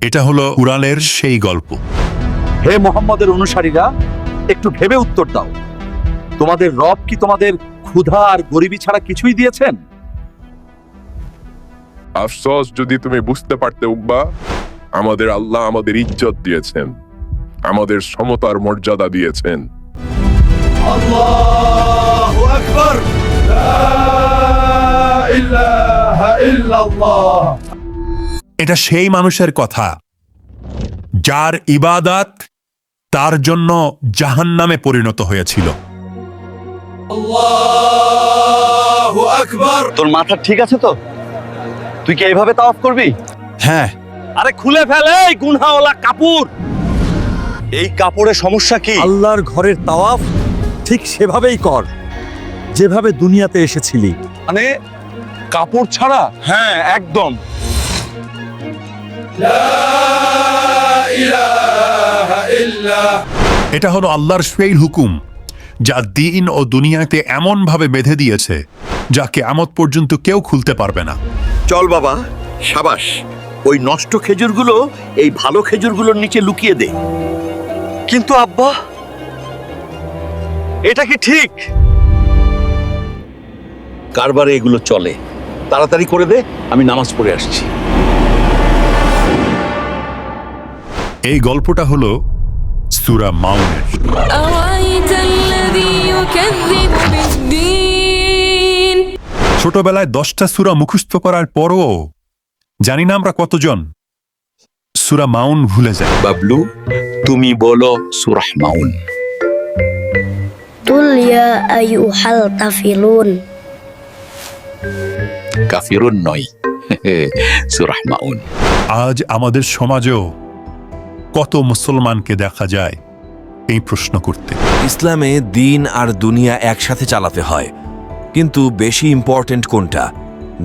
এটা হলো কুরআনের সেই গল্প। হে মুহাম্মদের অনুসারীরা, একটু ভেবে উত্তর দাও। তোমাদের রব কি তোমাদের ক্ষুধা আর গরিবি ছাড়া কিছুই দিয়েছেন? আফসোস যদি তুমি বুঝতে পারতে উকবা, আমাদের আল্লাহ আমাদের ইজ্জত দিয়েছেন, আমাদের সমতার মর্যাদা দিয়েছেন। আল্লাহু আকবার, লা ইলাহা ইল্লাল্লাহ। এটা সেই মানুষের কথা যার ইবাদত তার জন্য জাহান্নামে পরিণত হয়েছিল। আল্লাহু আকবার। তোর মাথা ঠিক আছে তো? তুই কি এইভাবে তাওয়াফ করবি? হ্যাঁ, আরে খুলে ফেলে এই গুনহাওয়ালা কাপড়। এই কাপড়ের সমস্যা কি? আল্লাহর ঘরের তাওয়াফ ঠিক সেভাবেই কর যেভাবে দুনিয়াতে এসেছিলি। মানে কাপড় ছাড়া? হ্যাঁ, একদম। এটা হলো আল্লাহর সেই হুকুম যা দিন ও দুনিয়াতে এমন ভাবে বেঁধে দিয়েছে যা কিয়ামত পর্যন্ত কেউ খুলতে পারবে না। চল বাবা, সাবাস। ওই নষ্ট খেজুরগুলো এই ভালো খেজুরগুলোর নিচে লুকিয়ে দে। কিন্তু আব্বা, এটা কি ঠিক? কারবারে এগুলো চলে। তাড়াতাড়ি করে দে, আমি নামাজ পড়ে আসছি। এই গল্পটা হলো সূরা মাউনের। أرأيت الذي يكذب بالدين ছোটবেলায় 10টা সূরা মুখস্থ করার পরও জানি না আমরা কতজন সূরা মাউন ভুলে যাই। বাবলু, তুমি বলো সূরা মাউন। قل يا أيها الكافرون কাফিরুন নয়, সূরা মাউন। আজ আমাদের সমাজেও কত মুসলমানকে দেখা যায় এই প্রশ্ন করতে। ইসলামে দিন আর দুনিয়া একসাথে চালাতে হয়, কিন্তু বেশি ইম্পর্টেন্ট কোনটা,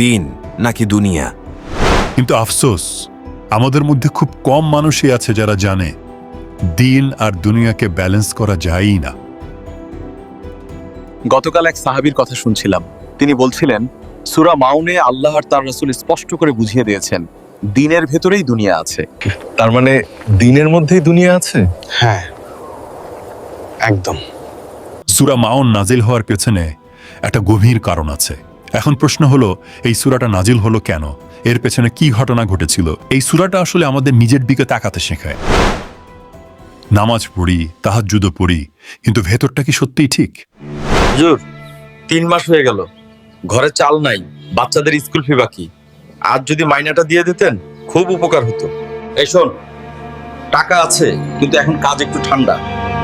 দিন নাকি দুনিয়া? কিন্তু আফসোস, আমাদের মধ্যে খুব কম মানুষই আছে যারা জানে দিন আর দুনিয়াকে ব্যালেন্স করা যায়ই না। গতকাল এক সাহাবীর কথা শুনছিলাম। তিনি বলছিলেন সূরা মাউনে আল্লাহ আর তার রাসূল স্পষ্ট করে বুঝিয়ে দিয়েছেন দিনের ভেতরেই দুনিয়া আছে। তার মানে দিনের মধ্যেই দুনিয়া আছে? হ্যাঁ, একদম। সূরা মাউন নাজিল হওয়ার পেছনে একটা গভীর কারণ আছে। এখন প্রশ্ন হলো, এই সূরাটা নাজিল হলো কেন? এর পেছনে কি ঘটনা ঘটেছিল? এই সূরাটা আসলে আমাদের নিজের দিকে তাকাতে শেখায়। নামাজ পড়ি, তাহাজ্জুদও পড়ি, কিন্তু ভেতরটা কি সত্যিই ঠিক? হুজুর, 3 মাস হয়ে গেল, ঘরে চাল নাই, বাচ্চাদের স্কুল ফি বাকি। আজ যদি মাইনাটা দিয়ে দিতেন খুব উপকার হতো। এই শোন, টাকা আছে কিন্তু এখন কাজ একটু ঠান্ডা,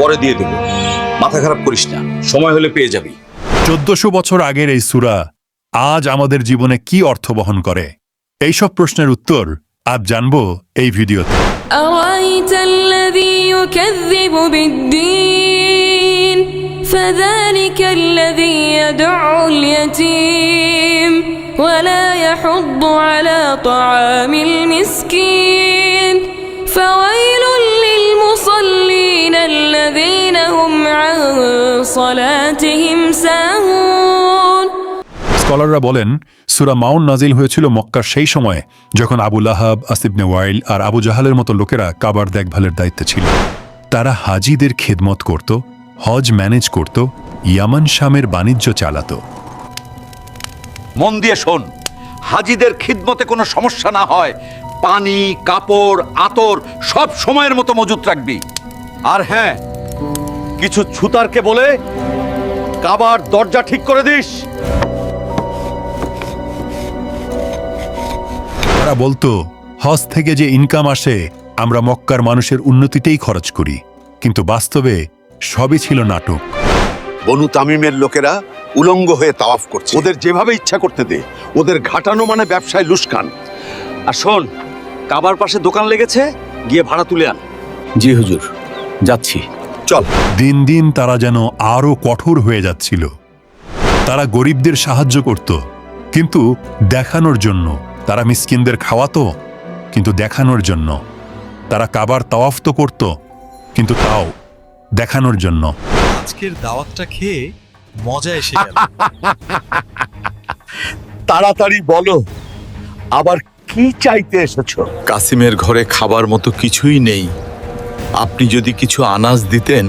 পরে দিয়ে দেব। মাথা খারাপ করিস না, সময় হলে পেয়ে যাবি। 1400 বছর আগের এই সূরা আজ আমাদের জীবনে কি অর্থ বহন করে? এইসব প্রশ্নের উত্তর আজ জানবো এই ভিডিওতে। أرأيت الذي يكذب بالدين فذلك الذي يدع اليتيم ولا يحض على طعام المسكين فويل للمصلين الذين هم عن صلاتهم ساهون। স্কলাররা বলেন সূরা মাউন নাজিল হয়েছিল মক্কার সেই সময়ে যখন আবু লাহাব, আসিব ইবনে ওয়াইল আর আবু জাহালের মতো লোকেরা কাবার দেখভালের দায়িত্বে ছিল। তারা হাজিদের খেদমত করত, হজ ম্যানেজ করত, ইয়ামান শামের বাণিজ্য চালাত। মন দিয়ে শোন, হাজিদের খিদমতে কোনো সমস্যা না হয় পানি, কাপড়, আতর সব সময়ের মতো মজুত রাখবি। আর হ্যাঁ, কিছু ছুতারকে বলে কাবার দরজা ঠিক করে দিস। তারা বলতো হজ থেকে যে ইনকাম আসে আমরা মক্কার মানুষের উন্নতিতেই খরচ করি, কিন্তু বাস্তবে সবই ছিল নাটক। বনু তামিমের লোকেরা উলঙ্গ হয়ে তাওয়াফ করছে। ওদের যেভাবে ইচ্ছা করতে দে। ওদের ঘাটানো মানে ব্যবসায় লুস্কান। আর শোন, কাবার পাশে দোকান লেগেছে, গিয়ে ভাড়া তুলে আন। জি হুজুর, যাচ্ছি। চল। দিন দিন তারা যেন আরো কঠোর হয়ে যাচ্ছিল। তারা গরিবদের সাহায্য করত, কিন্তু দেখানোর জন্য। তারা মিসকিনদের খাওয়াতো, কিন্তু দেখানোর জন্য। তারা কাবার তাওয়াফ তো করত, কিন্তু তাও দেখানোর জন্য। আজকের দাওয়াতটা খেয়ে মজা এসে গেল। তাড়াতাড়ি বলো, আবার কি চাইতে এসেছো? কাসিমের ঘরে খাবার মতো কিছুই নেই, আপনি যদি কিছু আনাজ দিতেন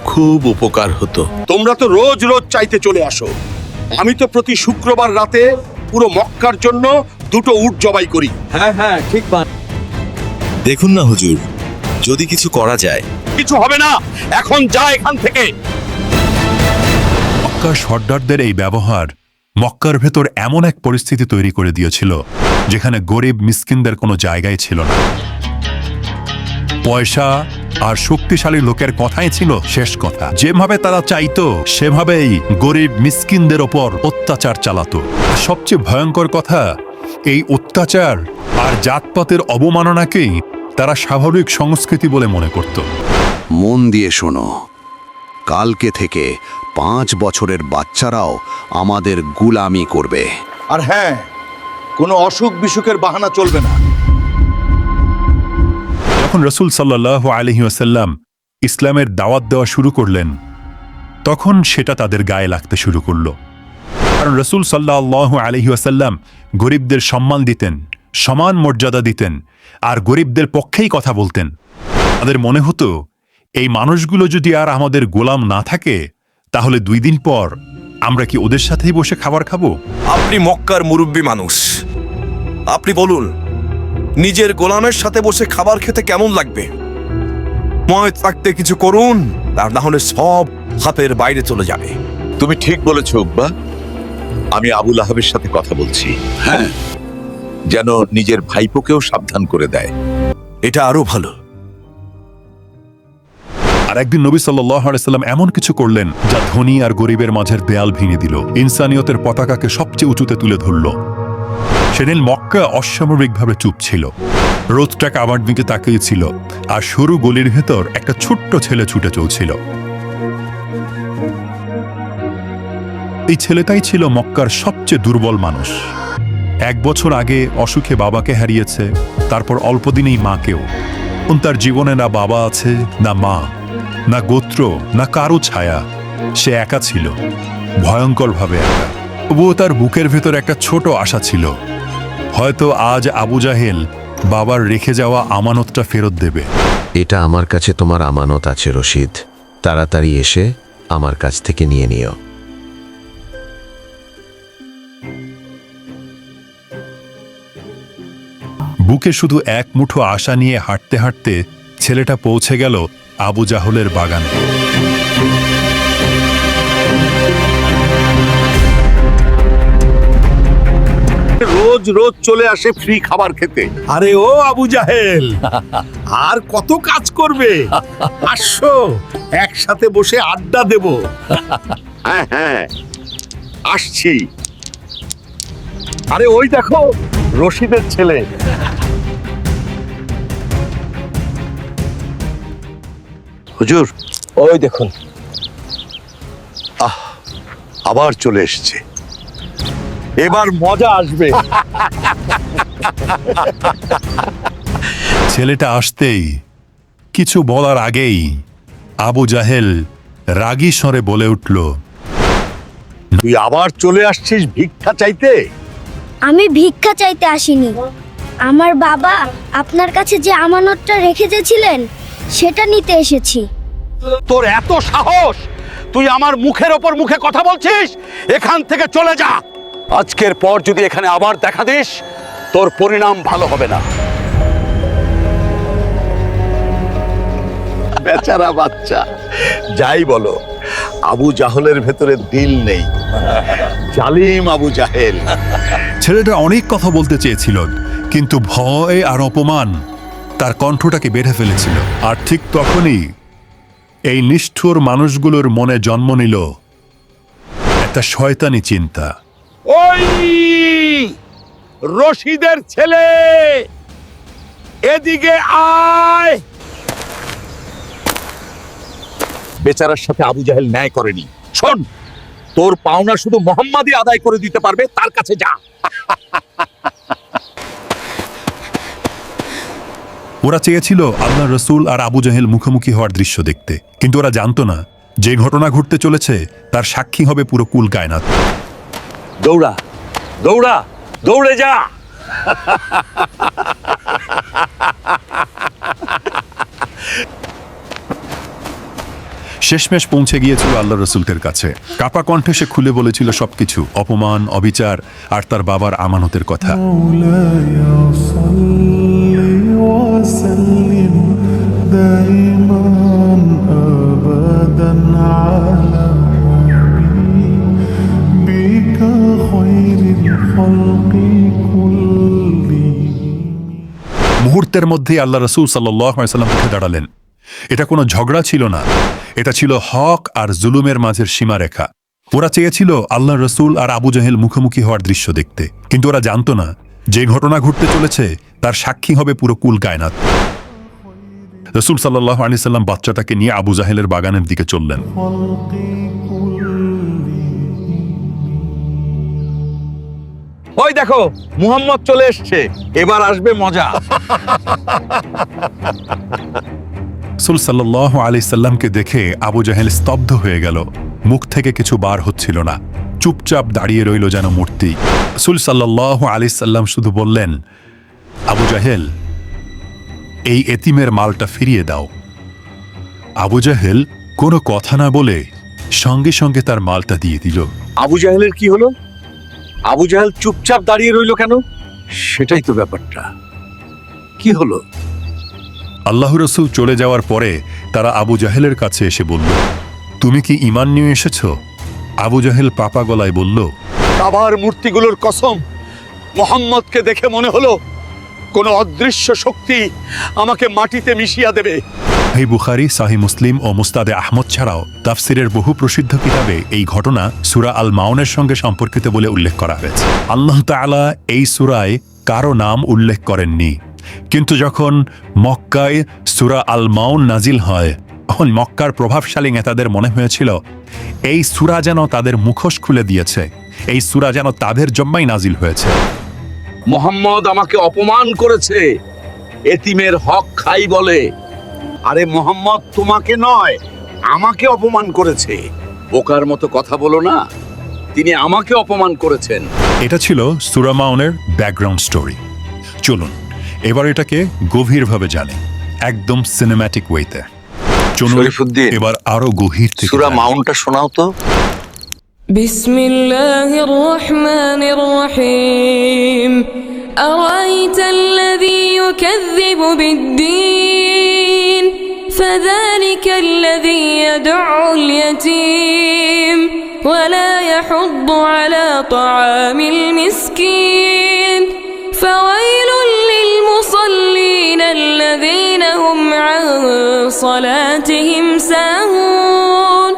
খুব উপকার হতো। তোমরা তো রোজ রোজ চাইতে চলে আসো। আমি তো প্রতি শুক্রবার রাতে পুরো মক্কার জন্য 2টো উট জবাই করি। হ্যাঁ ঠিক দেখুন না হুজুর, যদি কিছু করা যায়। কিছু হবে না, এখন যা এখান থেকে। মক্কার সর্দারদের এই ব্যবহার মক্কার ভেতর এমন এক পরিস্থিতি তৈরি করে দিয়েছিল যেখানে গরিব মিসকিনদের কোনো জায়গায় ছিল না। পয়সা আর শক্তিশালী লোকের কথাই ছিল শেষ কথা। যেভাবে তারা চাইতো সেভাবেই গরিব মিসকিনদের ওপর অত্যাচার চালাতো। সবচেয়ে ভয়ঙ্কর কথা, এই অত্যাচার আর জাতপাতের অবমাননাকেই তারা স্বাভাবিক সংস্কৃতি বলে মনে করত। মন দিয়ে শোনো, কালকে থেকে 5 বছরের বাচ্চারাও আমাদের গুলামি করবে। আর হ্যাঁ, কোনো অসুখ বিসুখের বাহানা চলবে না। যখন রসুল সাল্লাল্লাহু আলাইহি ওয়াসাল্লাম ইসলামের দাওয়াত দেওয়া শুরু করলেন, তখন সেটা তাদের গায়ে লাগতে শুরু করলো। কারণ রসুল সাল্লাল্লাহু আলাইহি ওয়াসাল্লাম গরিবদের সম্মান দিতেন, সমান মর্যাদা দিতেন, আর গরিবদের পক্ষেই কথা বলতেন। তাদের মনে হতো এই মানুষগুলো যদি আর আমাদের গোলাম না থাকে, তাহলে 2 দিন পর আমরা কি ওদের সাথেই বসে খাবার খাবো? আপনি মক্কার মুরব্বী মানুষ, আপনি বলুন নিজের গোলামের সাথে বসে খাবার খেতে কেমন লাগবে? ময় থাকতে কিছু করুন, আর না হলে সব হাতের বাইরে চলে যাবে। তুমি ঠিক বলেছ উকবা, আমি আবুল আহাবের সাথে কথা বলছি। হ্যাঁ, যেন নিজের ভাইপোকেও সাবধান করে দেয়। এটা আরো ভালো। আর একদিন নবী সাল্লাল্লাহু আলাইহি ওয়াসাল্লাম এমন কিছু করলেন যা ধনী আর গরিবের মাঝের দেয়াল ভেঙে দিল, ইনসানিয়তের পতাকাকে সবচেয়ে উঁচুতে তুলে ধরল। সেদিন মক্কা অস্বাভাবিকভাবে চুপ ছিল। রোদটা কাবার দিকে তাকিয়েছিল, আর সরু গলির ভেতর একটা ছোট্ট ছেলে ছুটে চলছিল। এই ছেলেটাই ছিল মক্কার সবচেয়ে দুর্বল মানুষ। 1 বছর আগে অসুখে বাবাকে হারিয়েছে, তারপর অল্প দিনেই মাকেও। তার জীবনে না বাবা আছে, না মা, না গোত্র, না কারো ছায়া। সে একা ছিল, ভয়ঙ্করভাবে একা। তবুও তার বুকের ভেতর একটা ছোট আশা ছিল, হয়তো আজ আবু জাহেল বাবার রেখে যাওয়া আমানতটা ফেরত দেবে। এটা আমার কাছে তোমার আমানত আছে রশিদ, তাড়াতাড়ি এসে আমার কাছ থেকে নিয়ে নিও। বুকে শুধু এক মুঠো আশা নিয়ে হাঁটতে হাঁটতে ছেলেটা পৌঁছে গেল আবু জাহলের বাগানে। রোজ রোজ চলে আসে ফ্রি খাবার খেতে। আরে ও আবু জাহেল, আর কত কাজ করবে? আসো, একসাথে বসে আড্ডা দেব। হ্যাঁ হ্যাঁ, আসছি। আরে ওই দেখো, রশিদের ছেলে। হুজুর, ওই দেখুন। আবার চলে এসেছে, এবার মজা আসবে। ছেলেটা আসতেই, কিছু বলার আগেই আবু জাহেল রাগী স্বরে বলে উঠল, তুই আবার চলে আসছিস ভিক্ষা চাইতে? আমি ভিক্ষা চাইতে আসিনি। আমার বাবা আপনার কাছে যে আমানতটা রেখে গেছিলেন সেটা নিতে এসেছি। তোর এত সাহস, তুই আমার মুখের ওপর মুখে কথা বলছিস? এখান থেকে চলে যা। আজকের পর যদি এখানে আবার দেখা দিস, তোর পরিণাম ভালো হবে না। বেচারা বাচ্চা, যাই বলো, আবু জাহলের ভেতরে দিল নেই। জালিম আবু জাহেল। ছেলেটা অনেক কথা বলতে চেয়েছিল, কিন্তু ভয় আর অপমান তার কণ্ঠটাকে বেঁধে ফেলেছিল। আর ঠিক তখনই এই নিষ্ঠুর মানুষগুলোর মনে জন্ম নিল একটা শয়তানি চিন্তা। ওই রশিদের ছেলে, এদিকে আয়। বেচারার সাথে আবু জাহেল ন্যায় করেনি। শোন, তোর পাওনা শুধু মোহাম্মদই আদায় করে দিতে পারবে, তার কাছে যা। ওরা চেয়েছিল আল্লাহ রসুল আর আবু জাহেল মুখোমুখি হওয়ার দৃশ্য দেখতে, কিন্তু ওরা জানতো না যে ঘটনা ঘটতে চলেছে তার সাক্ষী হবে পুরো কুল কায়নাত। দৌড়া দৌড়া, দৌড়ে যা। শেষমেশ পৌঁছে গিয়েছিল আল্লাহ রসুলের কাছে। কাপা কণ্ঠে সে খুলে বলেছিল সবকিছু, অপমান, অবিচার আর তার বাবার আমানতের কথা। মুহূর্তের মধ্যেই আল্লাহ রসুল সাল্লাল্লাহু আলাইহি ওয়াসাল্লাম উঠে দাঁড়ালেন। এটা কোনো ঝগড়া ছিল না, এটা ছিল হক আর জুলুমের মাঝের সীমারেখা। ওরা চেয়েছিল আল্লাহ রসুল আর আবু জাহেল মুখোমুখি হওয়ার দৃশ্য দেখতে, কিন্তু ওরা জানতো না যে ঘটনা ঘটতে চলেছে তার সাক্ষী হবে পুরো কুল কায়নাত। রসুল সাল্লাল্লাহু আলাইহি ওয়াসাল্লাম বাচ্চাটাকে নিয়ে আবু জাহেলের বাগানের দিকে চললেন। ওই দেখো, মুহাম্মদ চলে এসছে, এবার আসবে মজা। রাসূল সাল্লাল্লাহু আলাইহি সাল্লামকে দেখে আবু জাহেল স্তব্ধ হয়ে গেল। মুখ থেকে কিছু বার হচ্ছিল না, চুপচাপ দাঁড়িয়ে রইল যেন মূর্তি। রাসূল সাল্লাল্লাহু আলাইহি সাল্লাম শুধু বললেন, আবু জাহেল, এই এতিমের মালটা ফিরিয়ে দাও। আবু জাহেল কোনো কথা না বলে সঙ্গে সঙ্গে তার মালটা দিয়ে দিল। আবু জাহেলের কি হলো? আবু জাহেল চুপচাপ দাঁড়িয়ে রইল কেন? সেটাই তো ব্যাপারটা। কি হলো? আল্লাহ রসুল চলে যাওয়ার পরে তারা আবু জাহেলের কাছে এসে বলল, তুমি কি ঈমান নিয়ে এসেছ? আবু জাহেল পাপা গলায় বলল, কাবার মূর্তিগুলোর কসম, মোহাম্মদকে দেখে মনে হলো কোনো অদৃশ্য শক্তি আমাকে মাটিতে মিশিয়ে দেবে। এই বুখারী, সাহিহ মুসলিম ও মুস্তাদে আহমদ ছাড়াও তাফসিরের বহু প্রসিদ্ধ কিতাবে এই ঘটনা সূরা আল মাউনের সঙ্গে সম্পর্কিত বলে উল্লেখ করা হয়েছে। আল্লাহ তাআলা এই সূরায় কারো নাম উল্লেখ করেননি, কিন্তু যখন মক্কায় সূরা আল মাউন নাজিল হয় তখন মক্কার প্রভাবশালী নেতাদের মনে হয়েছিল এই সূরা যেন তাদের মুখোশ খুলে দিয়েছে, এই সূরা যেন তাদের জন্যই নাজিল হয়েছে। মোহাম্মদ আমাকে অপমান করেছে, এতিমের হক খাই বলে। আরে মোহাম্মদ তোমাকে নয়, আমাকে অপমান করেছে। বোকার মতো কথা বলো না, তিনি আমাকে অপমান করেছেন। এটা ছিল সূরা মাউনের ব্যাকগ্রাউন্ড স্টোরি। চলুন এবার এটাকে গভীরভাবে জানি, একদম সিনেম্যাটিক ওয়েতে। চলুন এবার আরো গভীর থেকে সূরা মাউনটা শোনাও তো। বিসমিল্লাহির রহমানির রহিম। أرأيت الذي يكذب بالدين فذلك الذي يدع اليتيم ولا يحض على طعام المسكين فويل للمصلين الذين هم عن صلاتهم ساهون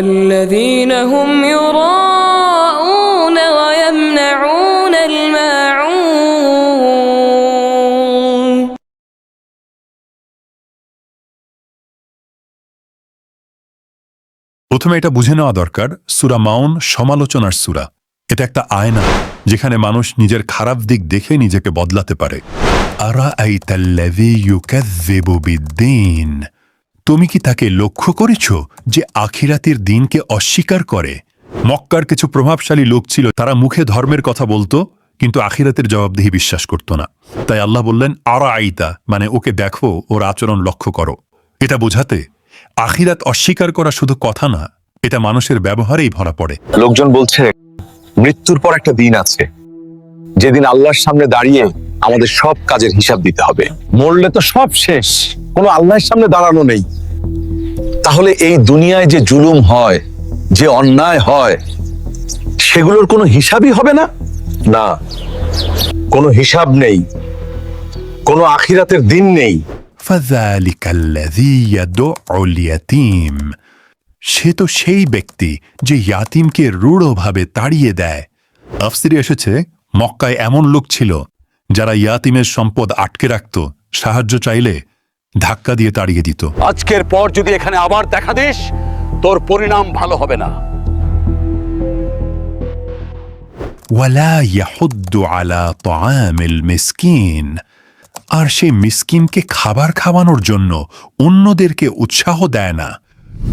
الذين هم يراءون ويمنعون الماعون। প্রথমে এটা বুঝে নেওয়া দরকার, সূরা মাউন সমালোচনার সূরা। এটা একটা আয়না যেখানে মানুষ নিজের খারাপ দিক দেখে নিজেকে বদলাতে পারে। আরাআইতাল্লাযী ইউকাযযিবু বিদ্দীন, তুমি কি তাকে লক্ষ্য করেছ যে আখিরাতের দিনকে অস্বীকার করে? মক্কার কিছু প্রভাবশালী লোক ছিল, তারা মুখে ধর্মের কথা বলতো কিন্তু আখিরাতের জবাবদিহি বিশ্বাস করত না। তাই আল্লাহ বললেন আরাআইতা, মানে ওকে দেখো, ওর আচরণ লক্ষ্য করো। এটা বোঝাতে আখিরাত অস্বীকার করা শুধু কথা না, এটা মানুষের ব্যবহারেই ভরা পড়ে। লোকজন বলছে মৃত্যুর পর একটা দিন আছে যেদিন আল্লাহর সামনে দাঁড়িয়ে আমাদের সব কাজের হিসাব দিতে হবে। মরলে তো সব শেষ, কোনো আল্লাহর সামনে দাঁড়ানো নেই। তাহলে এই দুনিয়ায় যে জুলুম হয়, যে অন্যায় হয়, সেগুলোর কোনো হিসাবই হবে না? না, কোনো হিসাব নেই, কোনো আখিরাতের দিন নেই। ফাযালিকাল্লাযী ইয়াদউল ইয়াতীম, সে তো সেই ব্যক্তি যে ইয়াতিমকে রূঢ়ভাবে তাড়িয়ে দেয়। তাফসিরে এসেছে মক্কায় এমন লোক ছিল যারা ইয়াতিমের সম্পদ আটকে রাখত, সাহায্য চাইলে ধাক্কা দিয়ে তাড়িয়ে দিত। আজকের পর যদি এখানে আবার দেখা দিস, তোর পরিণাম ভালো হবে না। ওয়ালা ইয়াহুদ্দু আলা তাআমিল মিসকিন, আর সে মিসকিনকে খাবার খাওয়ানোর জন্য অন্যদেরকে উৎসাহ দেয় না।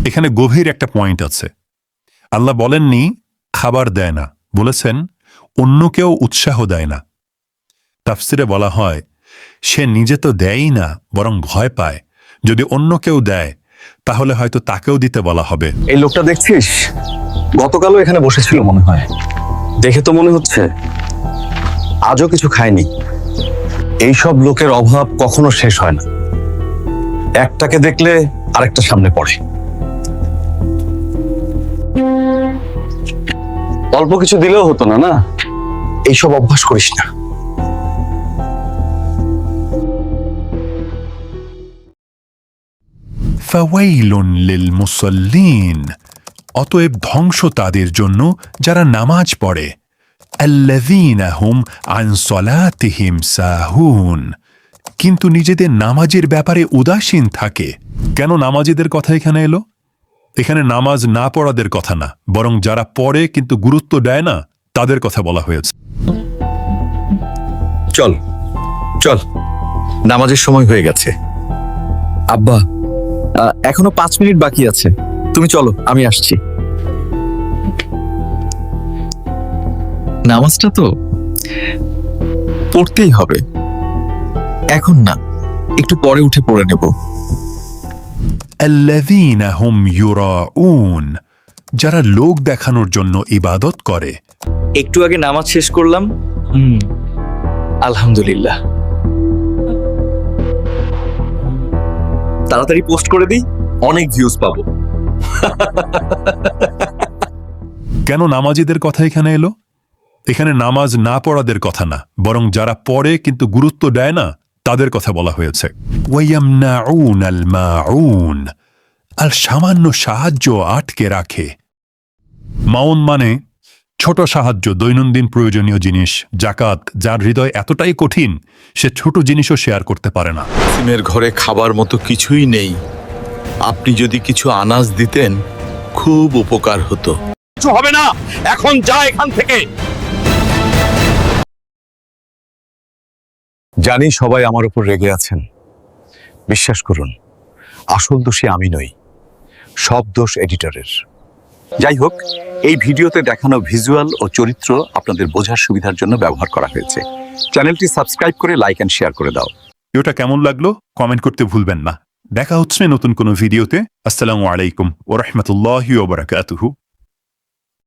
এখানে গভীর একটা পয়েন্ট আছে। আল্লাহ বলেননি খাবার দেয় না, বলেছেন অন্যকেও উৎসাহ দেয় না। তাফসিরে বলা হয় সে নিজে তো দেয়ই না, বরং ভয় পায় যদি অন্য কেউ দেয় তাহলে হয়তো তাকেও দিতে বলা হবে। এই লোকটা দেখছিস, গতকালও এখানে বসেছিল মনে হয়। দেখে তো মনে হচ্ছে আজও কিছু খায়নি। এইসব লোকের অভাব কখনো শেষ হয় না, একটাকে দেখলে আরেকটা সামনে পড়ে। অল্প কিছু দিলেও হতো না, না? এইসব অভ্যাস করিস না। ফাওয়াইলুন লিল মুসাল্লিন, অতএব ধ্বংস তাদের জন্য যারা নামাজ পড়ে। আল্লাযীনা হুম আন সলাতিহিম সাহুন, কিন্তু নিজেদের নামাজের ব্যাপারে উদাসীন থাকে। কেন নামাজীদের কথা এখানে এলো? এখানে নামাজ না পড়াদের কথা না, বরং যারা পড়ে কিন্তু গুরুত্ব দেয় না তাদের কথা বলা হয়েছে। চল চল, নামাজের সময় হয়ে গেছে। আব্বা, এখনো 5 মিনিট বাকি আছে, তুমি চলো, আমি আসছি। নামাজটা তো পড়তেই হবে, এখন না, একটু পরে উঠে পড়ে নেব। আল্লাযীনা হুম ইউরাউন, যারা লোক দেখানোর জন্য ইবাদত করে। একটু আগে নামাজ শেষ করলাম, আলহামদুলিল্লাহ। তাড়াতাড়ি পোস্ট করে দিই, অনেক ভিউজ পাবো। কেন নামাজীদের কথা এখানে এলো? এখানে নামাজ না পড়াদের কথা না, বরং যারা পড়ে কিন্তু গুরুত্ব দেয় না তাদের কথা বলা হয়েছে। ওয়ায়ামনাউনাল মাউন, আর সামান্য সাহায্য আটকে রাখে। মাউন মানে ছোট সাহায্য, দৈনন্দিন প্রয়োজনীয় জিনিস, জাকাত। যার হৃদয় এতটাই কঠিন সে ছোট জিনিসও শেয়ার করতে পারে না। সিমের ঘরে খাবার মতো কিছুই নেই, আপনি যদি কিছু আনাজ দিতেন খুব উপকার হতো। কিছু হবে না, এখন যা এখান থেকে। জানি সবাই আমার উপর রেগে আছেন, বিশ্বাস করুন আসল দোষী আমি নই, সব দোষ এডিটরের। যাই হোক, এই ভিডিওতে দেখানো ভিজুয়াল ও চরিত্র আপনাদের বোঝার সুবিধার জন্য ব্যবহার করা হয়েছে। চ্যানেলটি সাবস্ক্রাইব করে লাইক এন্ড শেয়ার করে দাও। ভিডিওটা কেমন লাগলো কমেন্ট করতে ভুলবেন না। দেখা হচ্ছে নতুন কোনো ভিডিওতে। আসসালামু আলাইকুম ওয়া রাহমাতুল্লাহি ওয়া বারাকাতুহু।